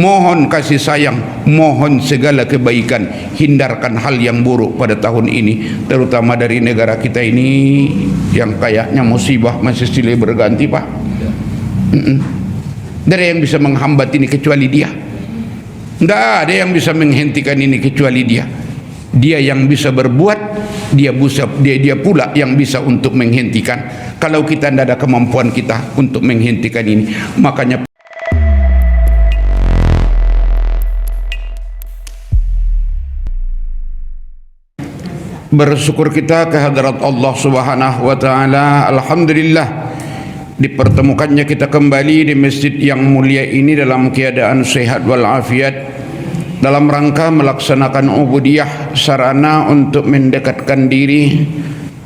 mohon kasih sayang, mohon segala kebaikan, hindarkan hal yang buruk pada tahun ini, terutama dari negara kita ini yang kayaknya musibah masih silih berganti, Pak. Dari yang bisa menghambat ini kecuali Dia. Tidak ada yang bisa menghentikan ini kecuali Dia. Dia yang bisa berbuat, dia pula yang bisa untuk menghentikan. Kalau kita tidak ada kemampuan kita untuk menghentikan ini, makanya bersyukur kita kehadirat Allah Subhanahu wa taala. Alhamdulillah dipertemukannya kita kembali di masjid yang mulia ini dalam keadaan sehat walafiat, dalam rangka melaksanakan ubudiyah, sarana untuk mendekatkan diri,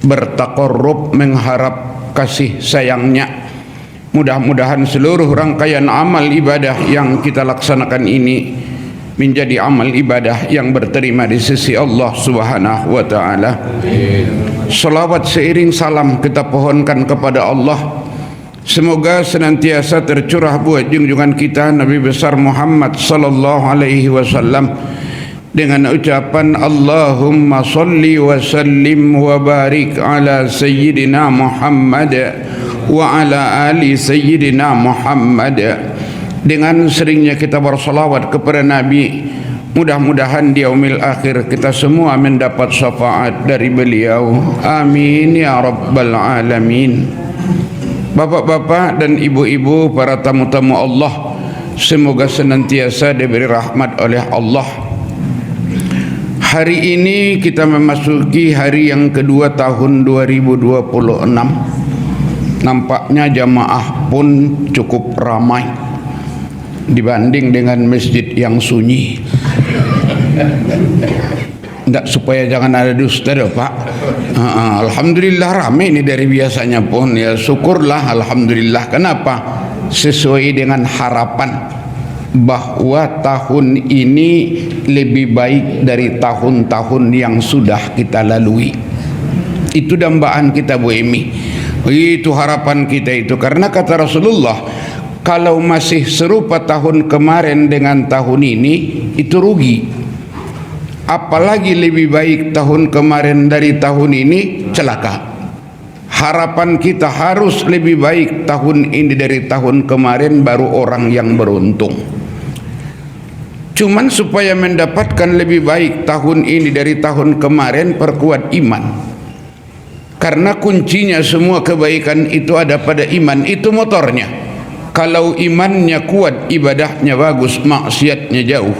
bertaqarrub, mengharap kasih sayangnya. Mudah-mudahan seluruh rangkaian amal ibadah yang kita laksanakan ini menjadi amal ibadah yang berterima di sisi Allah Subhanahu wa taala. Salawat seiring salam kita pohonkan kepada Allah, semoga senantiasa tercurah buat junjungan kita Nabi besar Muhammad sallallahu alaihi wasallam dengan ucapan Allahumma salli wa sallim wa barik ala sayyidina Muhammad wa ala ali sayyidina Muhammad. Dengan seringnya kita bersalawat kepada Nabi, mudah-mudahan di yaumil akhir kita semua mendapat syafaat dari beliau. Amin ya rabbal alamin. Bapak-bapak dan ibu-ibu, para tamu-tamu Allah, semoga senantiasa diberi rahmat oleh Allah. Hari ini kita memasuki hari yang kedua tahun 2026. Nampaknya jamaah pun cukup ramai dibanding dengan masjid yang sunyi. Tidak, supaya jangan ada dusta deh, Pak. Alhamdulillah ramai ini dari biasanya pun, ya syukurlah, alhamdulillah. Kenapa? Sesuai dengan harapan bahwa tahun ini lebih baik dari tahun-tahun yang sudah kita lalui. Itu dambaan kita, Bu Emi. Itu harapan kita itu, karena kata Rasulullah, kalau masih serupa tahun kemarin dengan tahun ini, itu rugi. Apalagi lebih baik tahun kemarin dari tahun ini, celaka. Harapan kita harus lebih baik tahun ini dari tahun kemarin, baru orang yang beruntung. Cuman supaya mendapatkan lebih baik tahun ini dari tahun kemarin, perkuat iman. Karena kuncinya semua kebaikan itu ada pada iman, itu motornya. Kalau imannya kuat, ibadahnya bagus, maksiatnya jauh.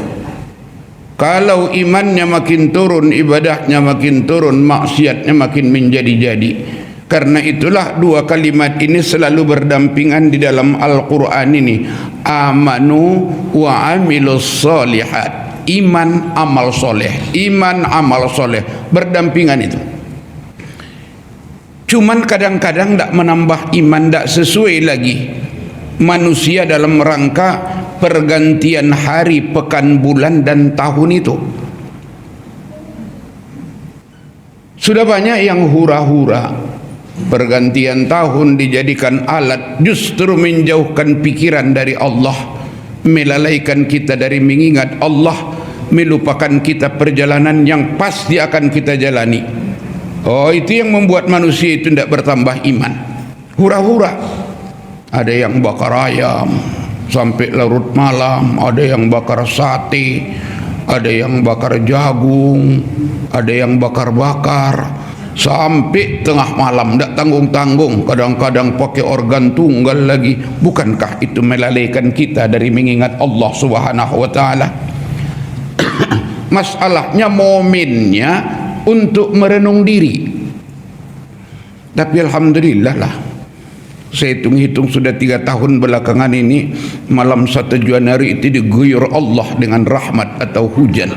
Kalau imannya makin turun, ibadahnya makin turun, maksiatnya makin menjadi-jadi. Karena itulah dua kalimat ini selalu berdampingan di dalam Al-Quran ini. Amanu wa amilus solihat. Iman, amal soleh. Iman, amal soleh. Berdampingan itu. Cuman kadang-kadang tidak menambah iman, tidak sesuai lagi. Manusia dalam rangka pergantian hari, pekan, bulan, dan tahun itu. Sudah banyak yang hura-hura. Pergantian tahun dijadikan alat justru menjauhkan pikiran dari Allah, melalaikan kita dari mengingat Allah, melupakan kita perjalanan yang pasti akan kita jalani. Oh, itu yang membuat manusia itu tidak bertambah iman. Hura-hura. Ada yang bakar ayam sampai larut malam, ada yang bakar sate, ada yang bakar jagung, ada yang bakar-bakar sampai tengah malam, tidak tanggung-tanggung. Kadang-kadang pakai organ tunggal lagi. Bukankah itu melalaikan kita dari mengingat Allah Subhanahu wa taala? Masalahnya momennya untuk merenung diri. Tapi alhamdulillah lah, saya hitung-hitung sudah 3 tahun belakangan ini, malam 1 Januari itu diguyur Allah dengan rahmat atau hujan.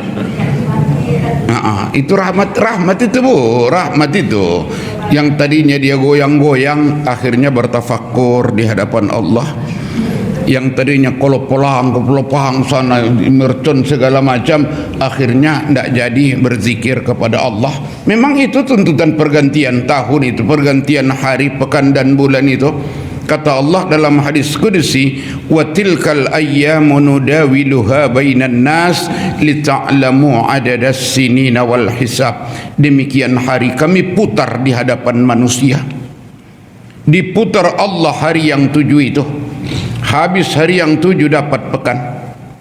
Itu rahmat itu, Bu, rahmat itu. Yang tadinya dia goyang-goyang, akhirnya bertafakkur di hadapan Allah. Yang tadinya kelopang sana, mercon segala macam, akhirnya tidak jadi berzikir kepada Allah. Memang itu tuntutan pergantian tahun itu, pergantian hari, pekan, dan bulan itu. Kata Allah dalam hadis qudsi, wa tilkal ayyamu nudawiluha bainan nas lita'lamu adadas sinina wal hisab. Demikian hari kami putar di hadapan manusia. Diputar Allah hari yang 7 itu. Habis hari yang 7 dapat pekan.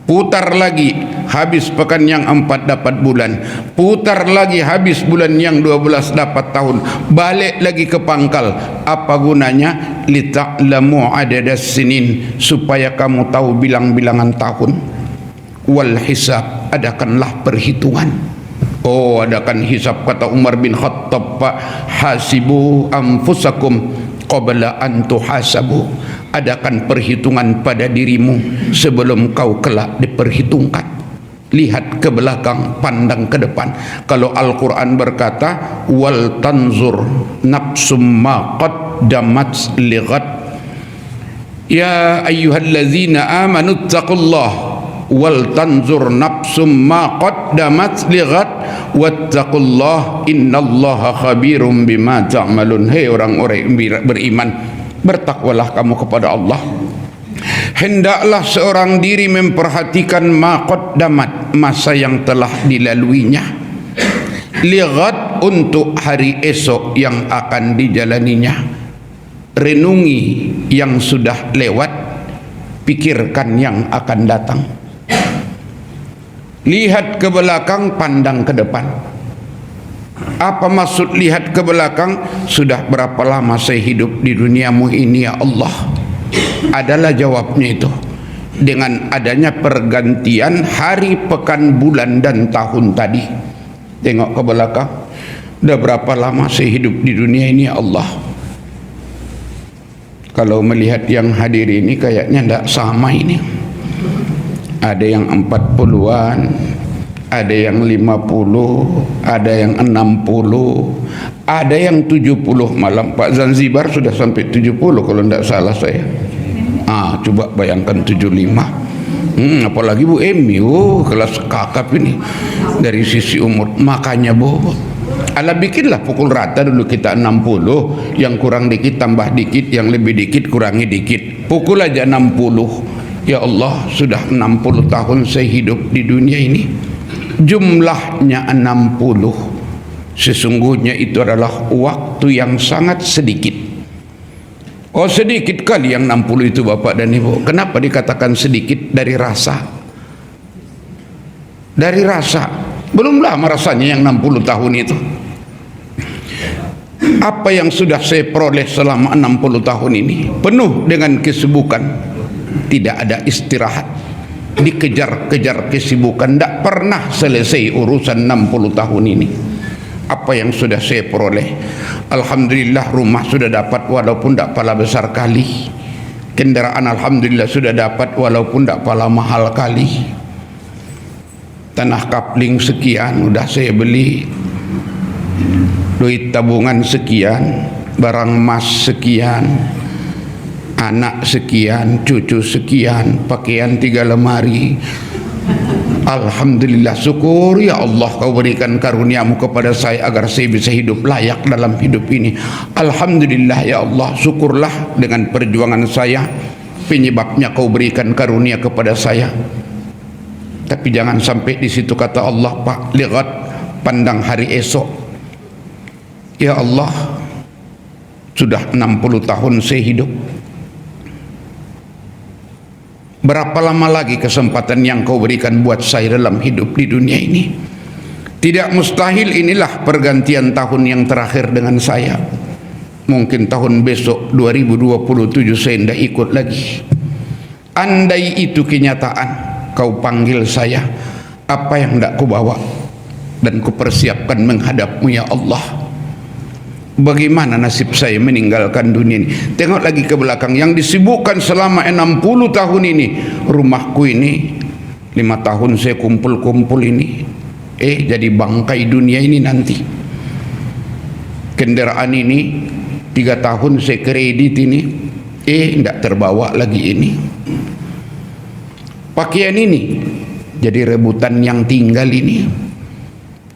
Putar lagi, habis pekan yang 4 dapat bulan. Putar lagi, habis bulan yang 12 dapat tahun. Balik lagi ke pangkal. Apa gunanya? Lita'lamu adadas sinin, supaya kamu tahu bilang-bilangan tahun. Wal hisab, adakanlah perhitungan. Oh, adakan hisab, kata Umar bin Khattab, Pak, hasibu anfusakum qabla an tuhasabu. Adakan perhitungan pada dirimu sebelum kau kelak diperhitungkan. Lihat ke belakang, pandang ke depan. Kalau Al-Quran berkata, wal tanzur nafsum ma qaddamat lighat. Ya ayyuhallazina amanu taqullah wal tanzur nafsum ma qaddamat lighat wattaqullah innallaha khabirum bima ta'malun. Hei orang-orang beriman, bertakwalah kamu kepada Allah. Hendaklah seorang diri memperhatikan ma qaddamat, masa yang telah dilaluinya, lighat, untuk hari esok yang akan dijalaninya. Renungi yang sudah lewat, pikirkan yang akan datang. Lihat ke belakang, pandang ke depan. Apa maksud lihat ke belakang? Sudah berapa lama saya hidup di duniamu ini ya Allah? Adalah jawabnya itu. Dengan adanya pergantian hari, pekan, bulan dan tahun tadi. Tengok ke belakang. Sudah berapa lama saya hidup di dunia ini ya Allah? Kalau melihat yang hadir ini kayaknya tidak sama ini. Ada yang 40-an, ada yang 50, ada yang 60, ada yang 70 malam. Pak Zanzibar sudah sampai 70 kalau tidak salah saya. Coba bayangkan 75. Apalagi Bu Emi, kelas kakap ini dari sisi umur. Makanya Bu, ala bikinlah pukul rata dulu kita 60, yang kurang dikit tambah dikit, yang lebih dikit kurangi dikit. Pukul aja 60. Ya Allah, sudah 60 tahun saya hidup di dunia ini. Jumlahnya 60. Sesungguhnya itu adalah waktu yang sangat sedikit. Oh, sedikit kali yang 60 itu Bapak dan Ibu. Kenapa dikatakan sedikit? Dari rasa. Dari rasa. Belum lama rasanya yang 60 tahun itu. Apa yang sudah saya peroleh selama 60 tahun ini? Penuh dengan kesibukan. Tidak ada istirahat. Dikejar-kejar kesibukan. Tidak pernah selesai urusan 60 tahun ini. Apa yang sudah saya peroleh? Alhamdulillah, rumah sudah dapat walaupun tidak pala besar kali. Kendaraan alhamdulillah sudah dapat walaupun tidak pala mahal kali. Tanah kapling sekian sudah saya beli. Duit tabungan sekian, barang emas sekian, anak sekian, cucu sekian, pakaian 3 lemari. Alhamdulillah, syukur ya Allah kau berikan karuniamu kepada saya agar saya bisa hidup layak dalam hidup ini. Alhamdulillah ya Allah, syukurlah dengan perjuangan saya, penyebabnya kau berikan karunia kepada saya. Tapi jangan sampai di situ, kata Allah, Pak, lihat, pandang hari esok. Ya Allah, sudah 60 tahun saya hidup. Berapa lama lagi kesempatan yang kau berikan buat saya dalam hidup di dunia ini? Tidak mustahil inilah pergantian tahun yang terakhir dengan saya. Mungkin tahun besok 2027 saya tidak ikut lagi. Andai itu kenyataan, kau panggil saya, apa yang tidak ku bawa dan ku persiapkan menghadapmu ya Allah. Bagaimana nasib saya meninggalkan dunia ini? Tengok lagi ke belakang, yang disibukkan selama 60 tahun ini. Rumahku ini 5 tahun saya kumpul-kumpul ini, jadi bangkai dunia ini nanti. Kendaraan ini 3 tahun saya kredit ini, tidak terbawa lagi ini. Pakaian ini jadi rebutan yang tinggal ini.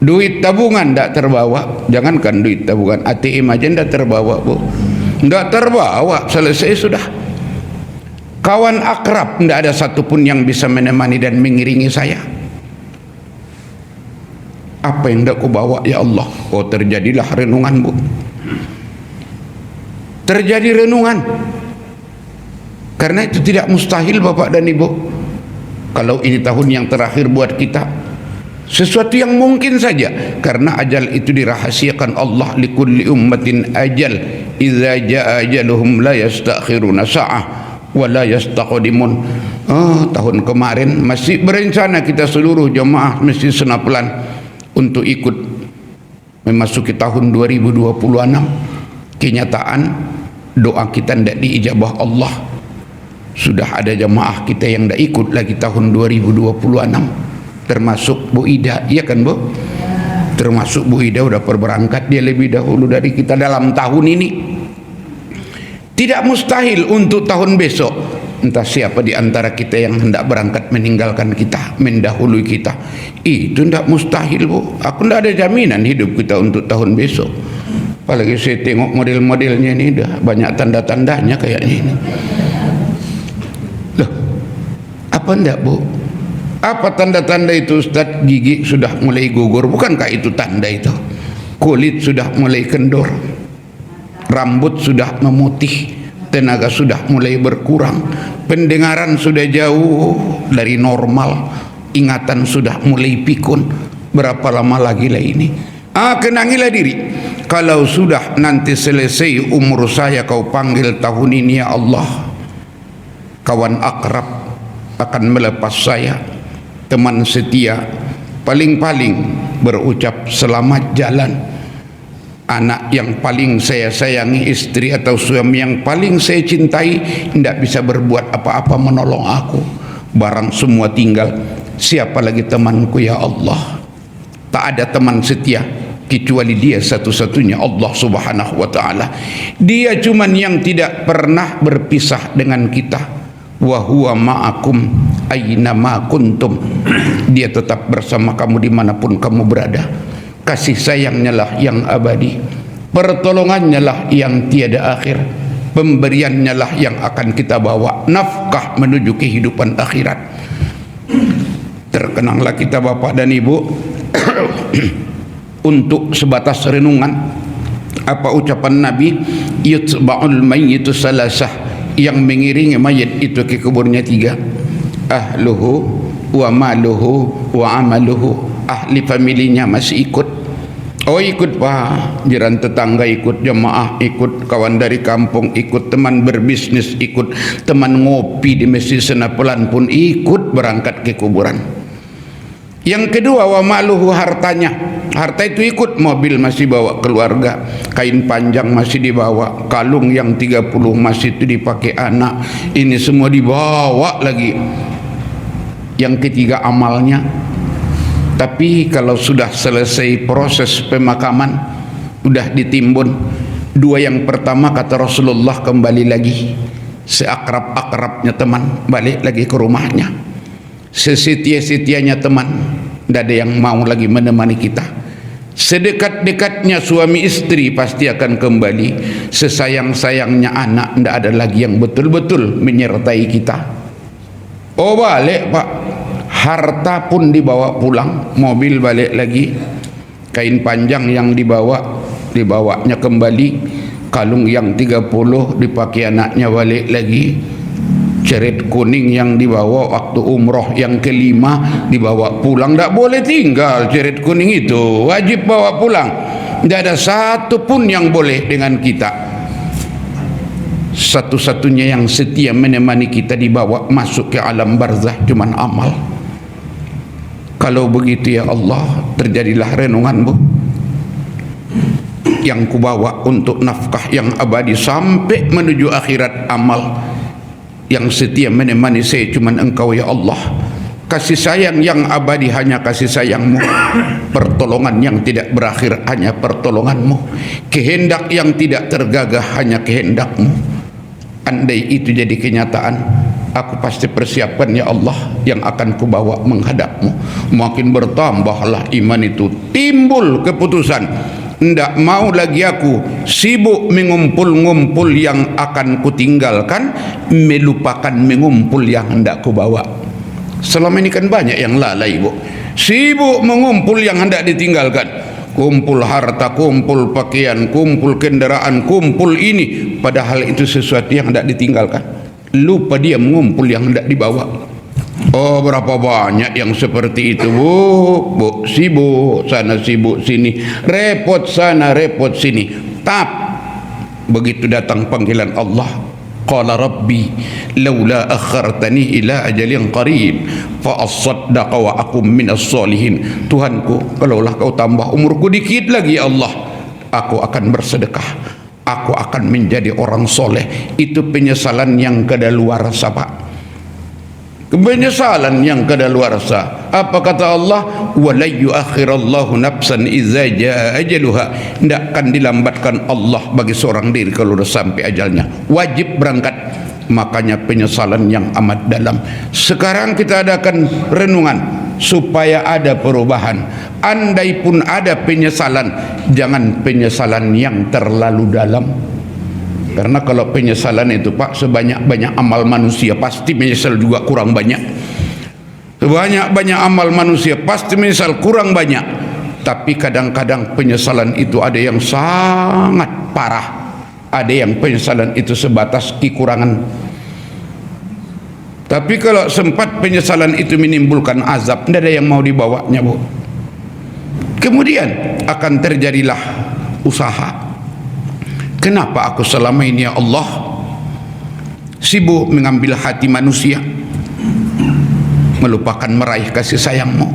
Duit tabungan tidak terbawa. Jangankan duit tabungan, ATM aja tidak terbawa Bu. Tidak terbawa, selesai sudah. Kawan akrab tidak ada satupun yang bisa menemani dan mengiringi saya. Apa yang tidak ku bawa ya Allah? Oh, terjadilah renungan, Bu. Terjadi renungan. Karena itu tidak mustahil Bapak dan Ibu. Kalau ini tahun yang terakhir buat kita, sesuatu yang mungkin saja. Karena ajal itu dirahasiakan Allah, likulli ummatin ajal, idza jaa ajaluhum la yastakhiruna sa'ah wa la yastaqdimun. Tahun kemarin masih berencana kita seluruh jemaah Masjid Senapelan untuk ikut memasuki tahun 2026. Kenyataan doa kita tidak diijabah Allah. Sudah ada jemaah kita yang tidak ikut lagi tahun 2026, termasuk Bu Ida, iya kan Bu? Termasuk Bu Ida udah berangkat, dia lebih dahulu dari kita dalam tahun ini. Tidak mustahil untuk tahun besok. Entah siapa di antara kita yang hendak berangkat meninggalkan kita, mendahului kita. Itu tidak mustahil, Bu. Aku tidak ada jaminan hidup kita untuk tahun besok. Apalagi saya tengok model-modelnya ini, dah banyak tanda-tandanya kayaknya ini. Loh, apa enggak, Bu? Apa tanda-tanda itu, Ustaz? Gigi sudah mulai gugur, bukankah itu tanda itu? Kulit sudah mulai kendor, rambut sudah memutih, tenaga sudah mulai berkurang, pendengaran sudah jauh dari normal, ingatan sudah mulai pikun. Berapa lama lagi lah ini? Kenangilah diri. Kalau sudah nanti selesai umur saya, kau panggil tahun ini ya Allah, kawan akrab akan melepas saya, teman setia paling-paling berucap selamat jalan, anak yang paling saya sayangi, istri atau suami yang paling saya cintai tidak bisa berbuat apa-apa menolong aku, barang semua tinggal, siapa lagi temanku ya Allah? Tak ada teman setia kecuali dia satu-satunya, Allah Subhanahu wa ta'ala. Dia cuman yang tidak pernah berpisah dengan kita. Wa huwa ma'akum aina ma kuntum. Dia tetap bersama kamu dimanapun kamu berada. Kasih sayangnya lah yang abadi, pertolongannya lah yang tiada akhir, pemberiannya lah yang akan kita bawa nafkah menuju kehidupan akhirat. Terkenanglah kita Bapak dan Ibu untuk sebatas renungan apa ucapan Nabi, yutba'ul mayyitu salasah, yang mengiringi mayat itu ke kuburnya tiga: ahluhu wa maluhu wa amaluhu. Ahli familinya masih ikut, ikut Pak, jiran tetangga ikut, jemaah ikut, kawan dari kampung ikut, teman berbisnis ikut, teman ngopi di Masjid Senapelan pun ikut berangkat ke kuburan. Yang kedua, wa maluhu, hartanya. Harta itu ikut, mobil masih bawa keluarga, kain panjang masih dibawa, kalung yang 30 masih itu dipakai anak, ini semua dibawa lagi. Yang ketiga, amalnya. Tapi kalau sudah selesai proses pemakaman, sudah ditimbun, dua yang pertama kata Rasulullah kembali lagi, seakrab-akrabnya teman balik lagi ke rumahnya, sesetia-setianya teman, tidak ada yang mau lagi menemani kita. Sedekat-dekatnya suami istri pasti akan kembali, sesayang-sayangnya anak tidak ada lagi yang betul-betul menyertai kita. Oh balik Pak, harta pun dibawa pulang, mobil balik lagi, kain panjang yang dibawanya kembali, kalung yang 30 dipakai anaknya balik lagi, ceret kuning yang dibawa waktu umroh yang kelima dibawa pulang. Tak boleh tinggal ceret kuning itu, wajib bawa pulang. Tidak ada satu pun yang boleh dengan kita. Satu-satunya yang setia menemani kita dibawa masuk ke alam barzah cuman amal. Kalau begitu ya Allah, terjadilah renunganmu yang kubawa untuk nafkah yang abadi sampai menuju akhirat. Amal yang setia menemani saya cuman Engkau ya Allah. Kasih sayang yang abadi hanya kasih sayangmu, pertolongan yang tidak berakhir hanya pertolonganmu, kehendak yang tidak tergagah hanya kehendakmu. Andai itu jadi kenyataan, aku pasti persiapkan ya Allah yang akan kubawa menghadapmu. Makin bertambahlah iman itu, timbul keputusan ndak mau lagi aku sibuk mengumpul-ngumpul yang akan kutinggalkan, melupakan mengumpul yang hendak ku bawa. Selama ini kan banyak yang lalai, Bu. Sibuk mengumpul yang hendak ditinggalkan. Kumpul harta, kumpul pakaian, kumpul kendaraan, kumpul ini, padahal itu sesuatu yang hendak ditinggalkan. Lupa dia mengumpul yang hendak dibawa. Oh, berapa banyak yang seperti itu, Bu. Sibuk sana, sibuk sini, repot sana, repot sini. Begitu datang panggilan Allah, qala rabbi laula akhartani ila ajalin qarib fa asaddaqa wa akum minas solihin. Tuhanku, kalaulah kau tambah umurku dikit lagi ya Allah, aku akan bersedekah, aku akan menjadi orang soleh. Itu penyesalan yang kadaluarsa, Pak. Penyesalan yang kadaluarsa. Apa kata Allah? Wala yuakhirallahu nafsan idza jaa ajaluha. Tidak akan dilambatkan Allah bagi seorang diri kalau sudah sampai ajalnya. Wajib berangkat. Makanya penyesalan yang amat dalam. Sekarang kita adakan renungan supaya ada perubahan. Andai pun ada penyesalan, jangan penyesalan yang terlalu dalam. Karena kalau penyesalan itu, Pak, sebanyak-banyak amal manusia pasti menyesal juga kurang banyak. Sebanyak-banyak amal manusia pasti menyesal kurang banyak. Tapi kadang-kadang penyesalan itu ada yang sangat parah, ada yang penyesalan itu sebatas kekurangan. Tapi kalau sempat penyesalan itu menimbulkan azab, tidak ada yang mau dibawanya, Bu. Kemudian akan terjadilah usaha. Kenapa aku selama ini ya Allah sibuk mengambil hati manusia, melupakan meraih kasih sayang-Mu?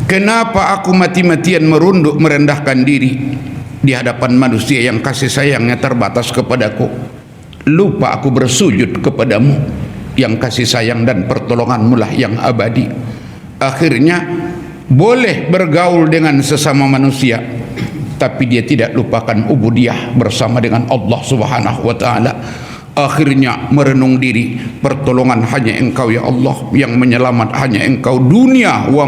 Kenapa aku mati-matian merunduk merendahkan diri di hadapan manusia yang kasih sayangnya terbatas kepadaku? Lupa aku bersujud kepadamu yang kasih sayang dan pertolongan-Mu lah yang abadi. Akhirnya boleh bergaul dengan sesama manusia, tapi dia tidak lupakan ubudiyah bersama dengan Allah Subhanahu wa taala. Akhirnya merenung diri, pertolongan hanya Engkau ya Allah, yang menyelamat hanya Engkau. Dunia wa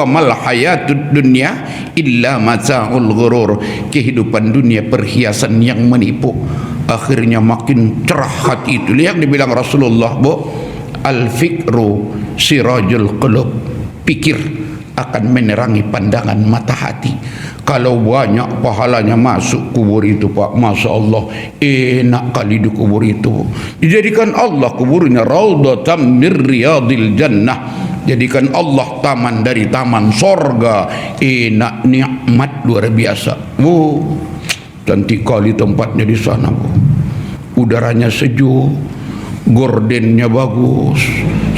mal hayatud dunya illa mata'ul ghurur. Kehidupan dunia perhiasan yang menipu. Akhirnya makin cerah hati itu. Lihat dibilang Rasulullah, Bu, al fikru sirajul qulub. Pikir akan menerangi pandangan mata hati. Kalau banyak pahalanya masuk kubur itu, Pak, Masya Allah, enak kali di kubur itu. Dijadikan Allah kuburnya raudhatan mir riyadil jannah. Jadikan Allah taman dari taman sorga. Enak, nikmat luar biasa. Cantik kali tempatnya di sana, Bu. Udaranya sejuk, gordennya bagus,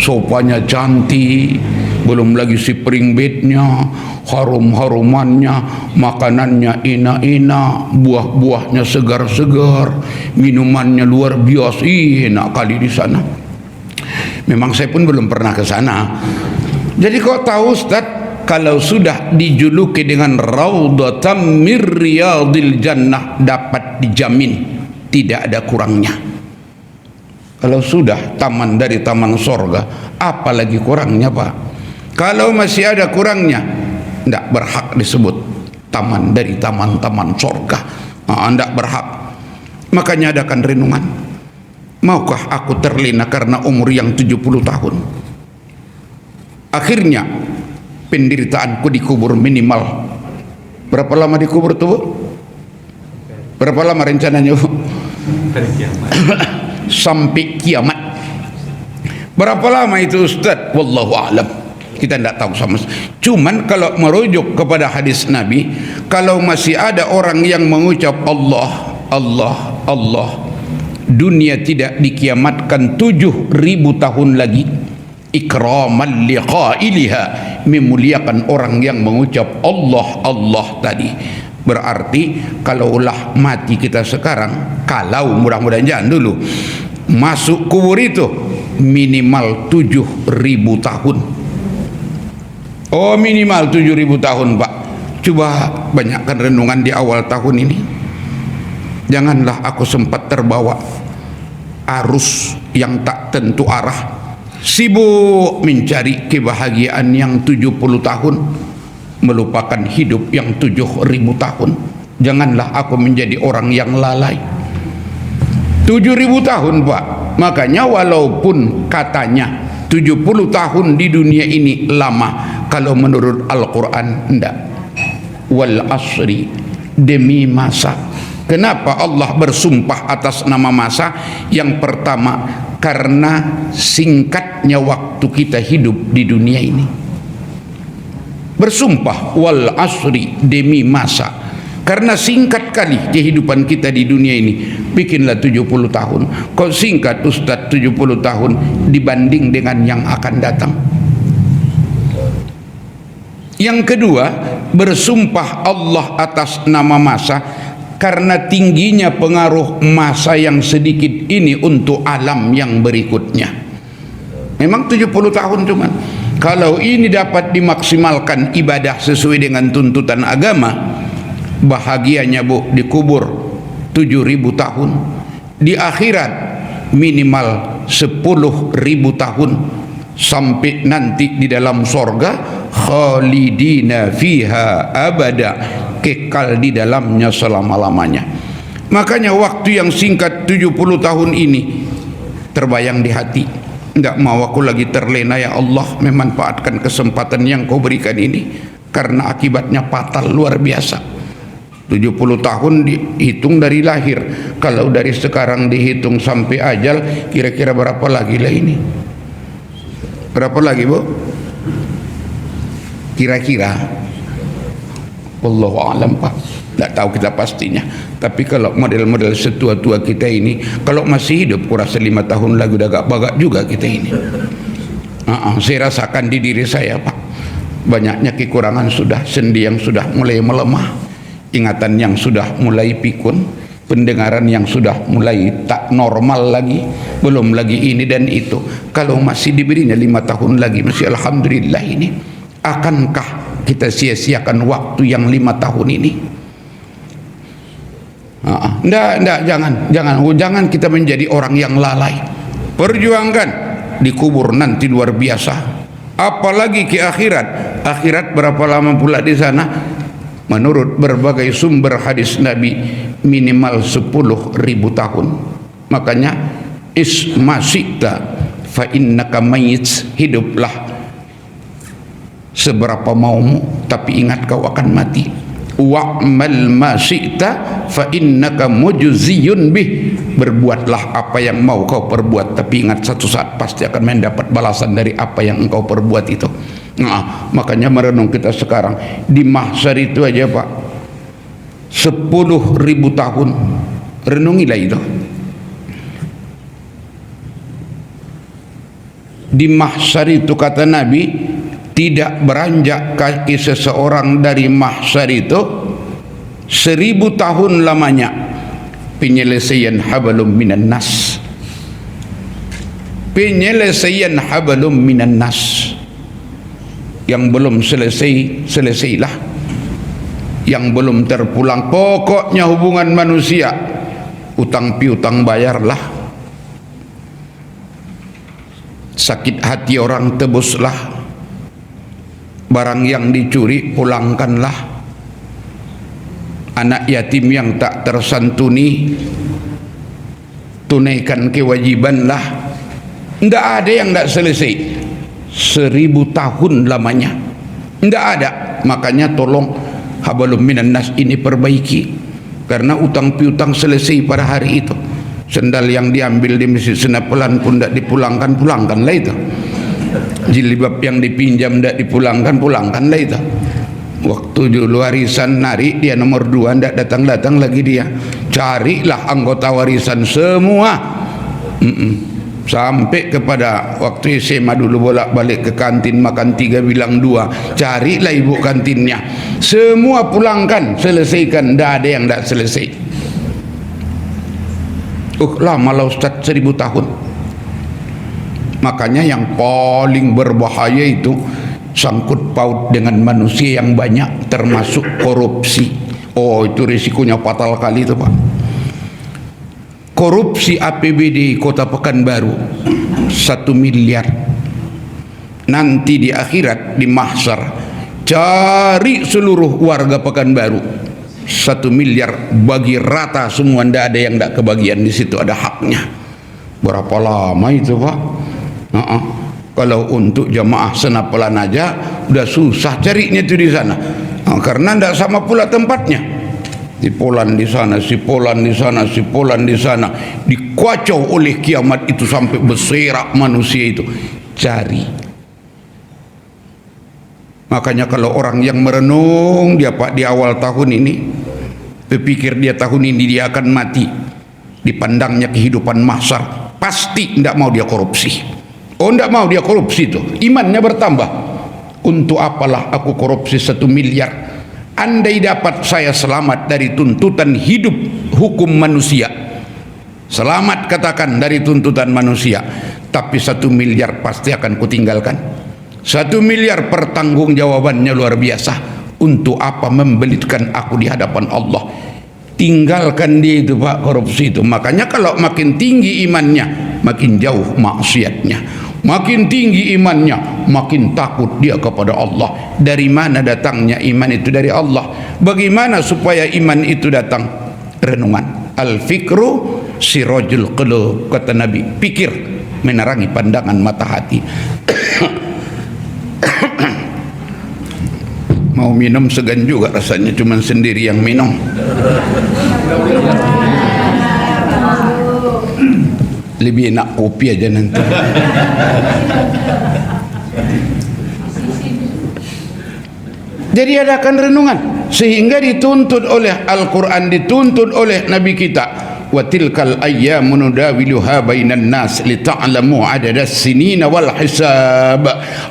sofanya cantik, belum lagi spring bednya, harum-harumannya, makanannya enak-enak, buah-buahnya segar-segar, minumannya luar biasa. Enak kali di sana. Memang saya pun belum pernah ke sana. Jadi kok tahu, Ustaz, kalau sudah dijuluki dengan raudhatan mir riyadil jannah, dapat dijamin tidak ada kurangnya. Kalau sudah taman dari taman sorga, apalagi kurangnya, Pak? Kalau masih ada kurangnya, tidak berhak disebut taman dari taman-taman sorga. Tidak berhak. Makanya adakan renungan. Maukah aku terlena karena umur yang 70 tahun? Akhirnya penderitaanku dikubur minimal. Berapa lama dikubur tuh, Bu? Berapa lama rencananya, Bu? Sampai kiamat. Berapa lama itu, Ustaz? Wallahu a'lam. Kita tidak tahu sama sekali. Cuman kalau merujuk kepada hadis Nabi, kalau masih ada orang yang mengucap Allah, Allah, Allah, dunia tidak dikiamatkan 7.000 tahun lagi, ikraman liqailiha, memuliakan orang yang mengucap Allah, Allah tadi. Berarti kalaulah mati kita sekarang, kalau mudah-mudahan jangan dulu, masuk kubur itu minimal 7.000 tahun. Oh, minimal 7.000 tahun, Pak. Coba banyakkan renungan di awal tahun ini. Janganlah aku sempat terbawa arus yang tak tentu arah, sibuk mencari kebahagiaan yang 70 tahun, melupakan hidup yang 7.000 tahun. Janganlah aku menjadi orang yang lalai. 7.000 tahun Pak. Makanya walaupun katanya 70 tahun di dunia ini lama, kalau menurut Al-Quran enggak. Wal asri, demi masa. Kenapa Allah bersumpah atas nama masa? Yang pertama, karena singkatnya waktu kita hidup di dunia ini. Bersumpah wal asri, demi masa, karena singkat kali kehidupan kita di dunia ini. Bikinlah 70 tahun. Kok singkat Ustaz 70 tahun dibanding dengan yang akan datang? Yang kedua, bersumpah Allah atas nama masa karena tingginya pengaruh masa yang sedikit ini untuk alam yang berikutnya. Memang 70 tahun cuman. Kalau ini dapat dimaksimalkan ibadah sesuai dengan tuntutan agama, bahagianya Bu, dikubur 7.000 tahun, di akhirat minimal 10.000 tahun, sampai nanti di dalam sorga khalidina fiha abada, kekal di dalamnya selama-lamanya. Makanya waktu yang singkat 70 tahun ini terbayang di hati. Enggak mau aku lagi terlena, ya Allah, memanfaatkan kesempatan yang kau berikan ini, karena akibatnya fatal luar biasa. 70 tahun dihitung dari lahir. Kalau dari sekarang dihitung sampai ajal, kira-kira berapa lagi lah ini? Berapa lagi Bu? Kira-kira wallahu a'lam Pak, tidak tahu kita pastinya. Tapi kalau model-model setua-tua kita ini, kalau masih hidup kurasa 5 tahun lagi udah gak-bagak juga kita ini. Saya rasakan di diri saya Pak, banyaknya kekurangan sudah, sendi yang sudah mulai melemah, ingatan yang sudah mulai pikun, pendengaran yang sudah mulai tak normal lagi, belum lagi ini dan itu. Kalau masih diberinya 5 tahun lagi, masih alhamdulillah ini. Akankah kita sia-siakan waktu yang 5 tahun ini? Jangan kita menjadi orang yang lalai. Perjuangkan, dikubur nanti luar biasa. Apalagi ke akhirat. Akhirat berapa lama pula di sana? Menurut berbagai sumber hadis Nabi, minimal 10.000 tahun. Makanya ismasita fa innaka mayyit, hiduplah seberapa maumu, tapi ingat kau akan mati. Wa'mal ma syi'ta fa innaka mujziyun bih, berbuatlah apa yang mau kau perbuat, tapi ingat satu saat pasti akan mendapat balasan dari apa yang engkau perbuat itu. Makanya merenung kita sekarang di mahsyar itu aja Pak, 10.000 tahun, renungilah itu. Di mahsyar itu kata Nabi, tidak beranjak kaki seseorang dari mahsyar itu 1.000 tahun lamanya penyelesaian hablum minan nas. Penyelesaian hablum minan nas. Yang belum selesai, selesailah. Yang belum terpulang, pokoknya hubungan manusia, utang piutang bayarlah. Sakit hati orang tebuslah. Barang yang dicuri pulangkanlah. Anak yatim yang tak tersantuni, tunaikan kewajibanlah. Tidak ada yang tidak selesai. 1.000 tahun lamanya, tidak ada. Makanya tolong hablum minan nas ini perbaiki, karena utang piutang selesai pada hari itu. Sendal yang diambil di masjid Senapelan pun tidak dipulangkan, pulangkanlah itu. Jilbab yang dipinjam tidak dipulangkan, pulangkanlah itu. Waktu dulu warisan narik dia nomor 2, tidak datang-datang lagi dia. Carilah anggota warisan semua. Sampai kepada waktu SMA dulu bolak-balik ke kantin, makan 3 bilang 2. Carilah ibu kantinnya, semua pulangkan, selesaikan. Tidak ada yang tidak selesai. Lama lah Ustaz, 1.000 tahun. Makanya yang paling berbahaya itu sangkut paut dengan manusia yang banyak, termasuk korupsi. Itu risikonya fatal kali itu Pak. Korupsi APBD Kota Pekanbaru 1 miliar. Nanti di akhirat, di mahsyar, cari seluruh warga Pekanbaru, 1 miliar bagi rata semua, ndak ada yang ndak kebagian di situ, ada haknya. Berapa lama itu Pak? Kalau untuk jamaah senapelan aja udah susah carinya itu di sana, karena ndak sama pula tempatnya. Si Polan di sana, si Polan di sana, si Polan di sana, dikacau oleh kiamat itu sampai berserak manusia itu cari. Makanya kalau orang yang merenung dia Pak di awal tahun ini, berpikir dia tahun ini dia akan mati, dipandangnya kehidupan mahsyar, pasti tidak mau dia korupsi. Oh, tidak mau dia korupsi itu, imannya bertambah. Untuk apalah aku korupsi 1 miliar? Andai dapat saya selamat dari tuntutan hidup hukum manusia, selamat katakan dari tuntutan manusia, tapi 1 miliar pasti akan kutinggalkan. 1 miliar pertanggungjawabannya luar biasa. Untuk apa membelitkan aku di hadapan Allah? Tinggalkan dia itu Pak, korupsi itu. Makanya kalau makin tinggi imannya, makin jauh maksiatnya. Makin tinggi imannya, makin takut dia kepada Allah. Dari mana datangnya iman itu? Dari Allah. Bagaimana supaya iman itu datang? Renungan. Al-fikru sirajul qulub, kata Nabi. Pikir menerangi pandangan mata hati. Mau minum segan juga rasanya, cuman sendiri yang minum. Lebih enak kopi aja nanti. Jadi adakan renungan, sehingga dituntut oleh Al-Quran, dituntut oleh Nabi kita. Wa tilkal ayyamu nudawiluha bainan nas lita'lamu adadas sinina wal hisab.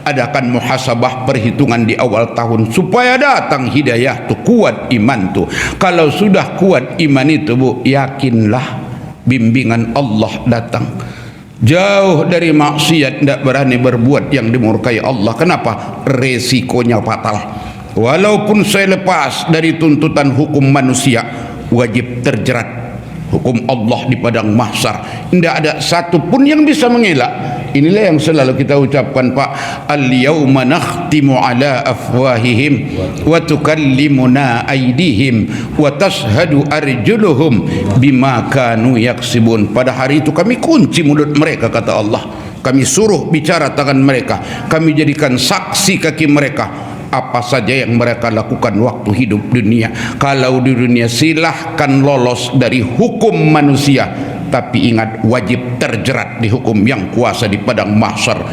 Adakan muhasabah, perhitungan di awal tahun supaya datang hidayah tu, kuat iman tu. Kalau sudah kuat iman itu Bu, yakinlah bimbingan Allah datang. Jauh dari maksiat, tidak berani berbuat yang dimurkai Allah. Kenapa? Resikonya fatal. Walaupun saya lepas dari tuntutan hukum manusia, wajib terjerat hukum Allah di padang mahsyar. Tidak ada satu pun yang bisa mengelak. Inilah yang selalu kita ucapkan Pak, al-yawma nakhtimu ala afwahihim wa tukallimuna aydihim wa tashhadu arjuluhum bima kanu yaksibun. Pada hari itu kami kunci mulut mereka, kata Allah. Kami suruh bicara tangan mereka, kami jadikan saksi kaki mereka apa saja yang mereka lakukan waktu hidup dunia. Kalau di dunia silahkan lolos dari hukum manusia, tapi ingat wajib terjerat di hukum yang kuasa di padang mahsyar.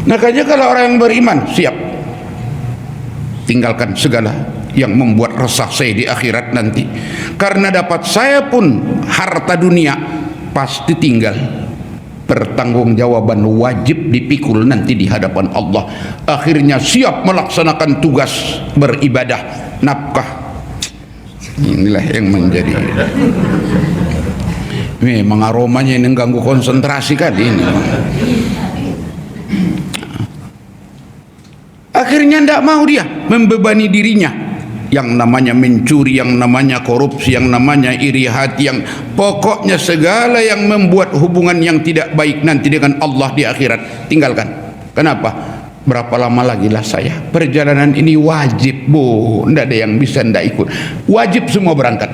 Makanya kalau orang yang beriman siap tinggalkan segala yang membuat resah saya di akhirat nanti, karena dapat saya pun harta dunia pasti tinggal. Pertanggungjawaban wajib dipikul nanti di hadapan Allah. Akhirnya siap melaksanakan tugas beribadah, nafkah. Inilah yang menjadi, memang aromanya ini mengganggu konsentrasi kali ini. Akhirnya tidak mau dia membebani dirinya, yang namanya mencuri, yang namanya korupsi, yang namanya iri hati, yang pokoknya segala yang membuat hubungan yang tidak baik nanti dengan Allah di akhirat, tinggalkan. Kenapa? Berapa lama lagi lah saya? Perjalanan ini wajib Bu, tidak ada yang bisa tidak ikut. Wajib semua berangkat.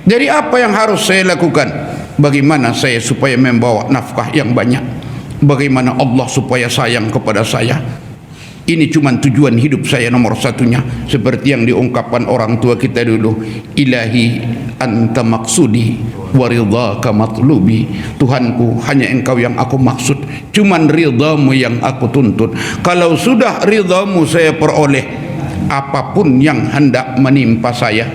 Jadi apa yang harus saya lakukan? Bagaimana saya supaya membawa nafkah yang banyak? Bagaimana Allah supaya sayang kepada saya? Ini cuma tujuan hidup saya nomor satunya. Seperti yang diungkapkan orang tua kita dulu, ilahi anta maksudi wa ridhaka matlubi. Tuhanku, hanya engkau yang aku maksud, cuman ridhamu yang aku tuntut. Kalau sudah ridhamu saya peroleh, apapun yang hendak menimpa saya,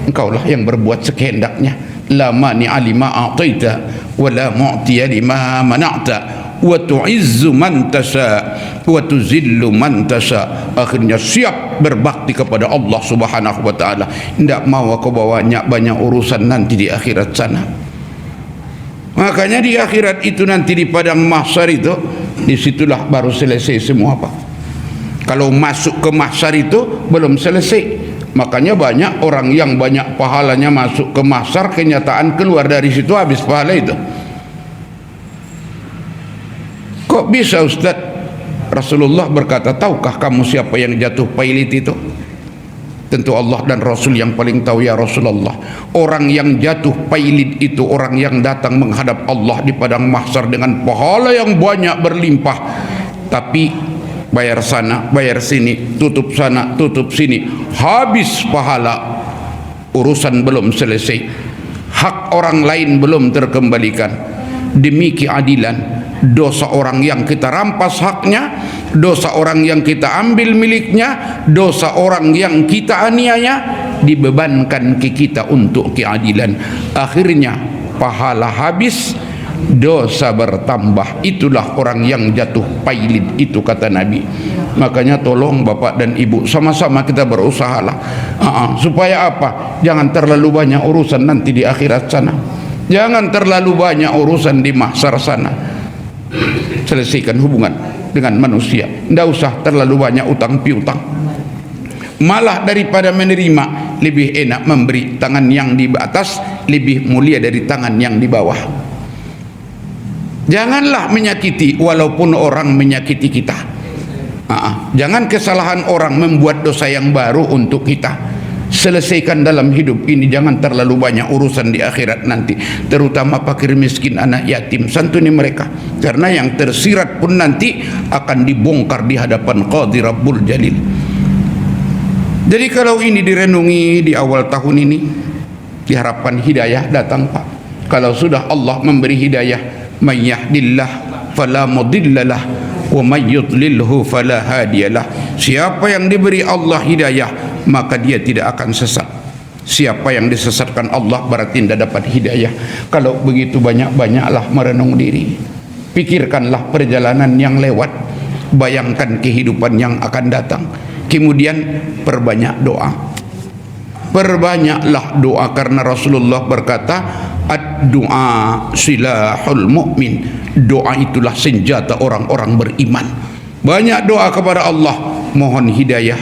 engkaulah yang berbuat sekehendaknya. La mani'a lima a'taita wa la mu'tiya lima mana'ta wa tu'izzu man tasha wa tuzillu man tasha. Akhirnya siap berbakti kepada Allah Subhanahu wa taala. Tidak mau aku bawa banyak urusan nanti di akhirat sana. Makanya di akhirat itu nanti di padang mahsyar itu, disitulah baru selesai semua Pak. Kalau masuk ke mahsyar itu belum selesai. Makanya banyak orang yang banyak pahalanya masuk ke mahsyar, kenyataan keluar dari situ habis pahala itu. Kok bisa Ustaz? Rasulullah berkata, tahukah kamu siapa yang jatuh pailit itu? Tentu Allah dan Rasul yang paling tahu ya Rasulullah. Orang yang jatuh pailid itu orang yang datang menghadap Allah di padang mahsyar dengan pahala yang banyak berlimpah, tapi bayar sana, bayar sini, tutup sana, tutup sini, habis pahala, urusan belum selesai, hak orang lain belum terkembalikan. Demi keadilan, dosa orang yang kita rampas haknya, dosa orang yang kita ambil miliknya, dosa orang yang kita aniaya dibebankan ke kita untuk keadilan. Akhirnya pahala habis, dosa bertambah. Itulah orang yang jatuh pailid itu, kata Nabi. Makanya tolong bapak dan ibu, sama-sama kita berusahalah supaya apa? Jangan terlalu banyak urusan nanti di akhirat sana. Jangan terlalu banyak urusan di mahsyar sana. Selesaikan hubungan dengan manusia. Tidak usah terlalu banyak utang piutang. Malah daripada menerima, lebih enak memberi. Tangan yang di atas lebih mulia dari tangan yang di bawah. Janganlah menyakiti walaupun orang menyakiti kita. Jangan kesalahan orang membuat dosa yang baru untuk kita. Selesaikan dalam hidup ini, jangan terlalu banyak urusan di akhirat nanti. Terutama fakir miskin, anak yatim, santuni mereka, karena yang tersirat pun nanti akan dibongkar di hadapan Qadhi Rabbul Jalil. Jadi kalau ini direnungi di awal tahun ini, diharapkan hidayah datang Pak. Kalau sudah Allah memberi hidayah, may yahdillah fala mudhillalah wa may yudlilhu fala hadiyalah. Siapa yang diberi Allah hidayah, maka dia tidak akan sesat. Siapa yang disesatkan Allah berarti tidak dapat hidayah. Kalau begitu banyak-banyaklah merenung diri. Pikirkanlah perjalanan yang lewat, bayangkan kehidupan yang akan datang. Kemudian perbanyak doa. Perbanyaklah doa, karena Rasulullah berkata, ad-du'a silahul mu'min. Doa itulah senjata orang-orang beriman. Banyak doa kepada Allah, mohon hidayah,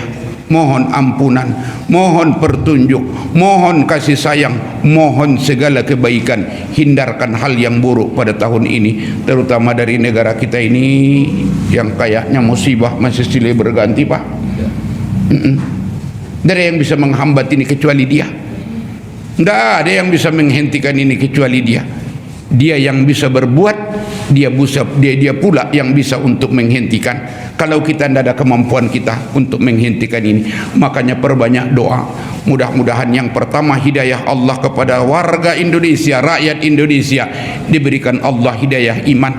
mohon ampunan, mohon petunjuk, mohon kasih sayang, mohon segala kebaikan. Hindarkan hal yang buruk pada tahun ini, terutama dari negara kita ini yang kayaknya musibah masih silih berganti Pak. Tidak ada yang bisa menghambat ini kecuali Dia. Tidak ada yang bisa menghentikan ini kecuali Dia. Dia yang bisa berbuat, dia pula yang bisa untuk menghentikan. Kalau kita tidak ada kemampuan kita untuk menghentikan ini, makanya perbanyak doa. Mudah-mudahan yang pertama hidayah Allah kepada warga Indonesia, rakyat Indonesia, diberikan Allah hidayah iman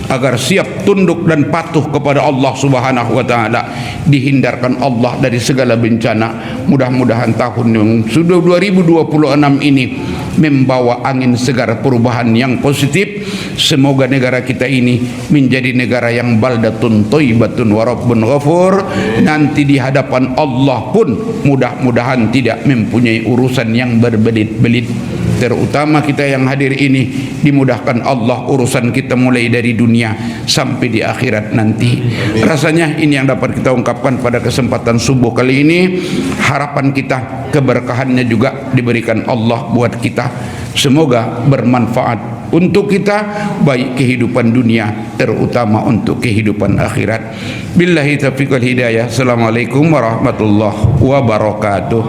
agar siap tunduk dan patuh kepada Allah Subhanahu wa taala, dihindarkan Allah dari segala bencana. Mudah-mudahan tahun yang sudah 2026 ini membawa angin segar perubahan yang positif. Semoga negara kita ini menjadi negara yang baldatun thayyibatun wa rabbun ghafur. Nanti di hadapan Allah pun mudah-mudahan tidak mempunyai urusan yang berbelit-belit. Terutama kita yang hadir ini, dimudahkan Allah urusan kita mulai dari dunia sampai di akhirat nanti. Rasanya ini yang dapat kita ungkapkan pada kesempatan subuh kali ini. Harapan kita, keberkahannya juga diberikan Allah buat kita. Semoga bermanfaat untuk kita, baik kehidupan dunia terutama untuk kehidupan akhirat. Billahi taufiq wal hidayah. Assalamualaikum warahmatullahi wabarakatuh.